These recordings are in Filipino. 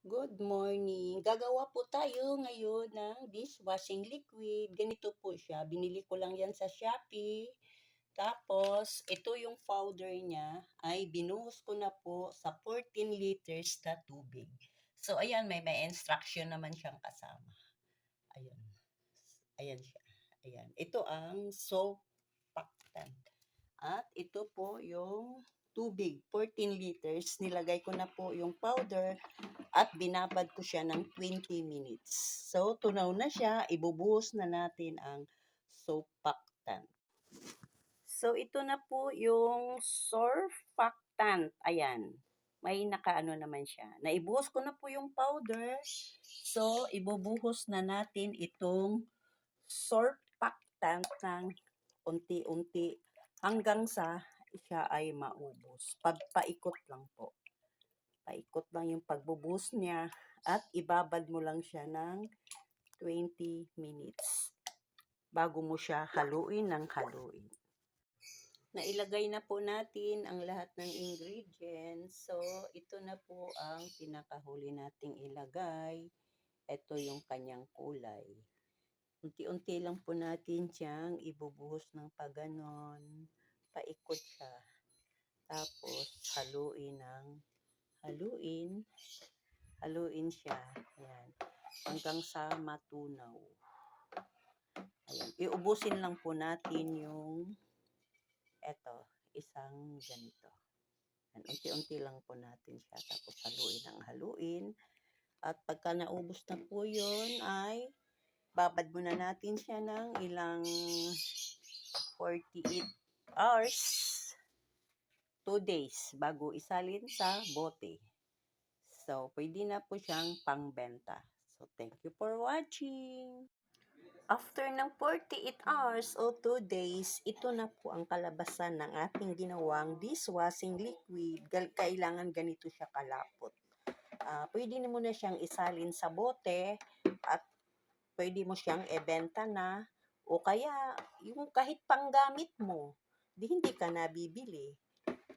Good morning. Gagawa po tayo ngayon ng dishwashing liquid. Ganito po siya. Binili ko lang yan sa Shopee. Tapos, ito yung powder niya ay binuhos ko na po sa 14 liters na tubig. So, ayan, may instruction naman siyang kasama. Ayan. Ayan siya. Ayan. Ito ang soap pactan. At ito po yung tubig, 14 liters. Nilagay ko na po yung powder at binabad ko siya ng 20 minutes. So, tunaw na siya. Ibubuhos na natin ang surfactant. So, ito na po yung surfactant. Ayan. May nakaano naman siya. Naibuhos ko na po yung powder. So, ibubuhos na natin itong surfactant ng unti-unti hanggang sa siya ay maubos. Pagpaikot lang po. Paikot lang yung pagbubuhos niya at ibabad mo lang siya ng 20 minutes bago mo siya haluin ng haluin. Nailagay na po natin ang lahat ng ingredients. So, ito na po ang pinakahuli nating ilagay. Ito yung kanyang kulay. Unti-unti lang po natin siyang ibubuhos ng paganon. Paikot siya. Tapos, haluin siya. Ayan. Hanggang sa matunaw. Ayan. Iubusin lang po natin yung isang ganito. Ayan. Unti-unti lang po natin siya. Tapos haluin. At pagka naubos na po yun, ay babad muna natin siya ng ilang 48 hours, 2 days, bago isalin sa bote. So, pwede na po siyang pangbenta. So, thank you for watching. After ng 48 hours o 2 days, ito na po ang kalabasan ng ating ginawang dishwashing liquid. Kailangan ganito siya kalapot. Pwede mo na siyang isalin sa bote at pwede mo siyang ibenta na o kaya yung kahit panggamit mo, hindi ka nabibili.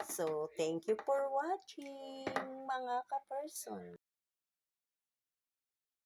So, thank you for watching mga ka-person.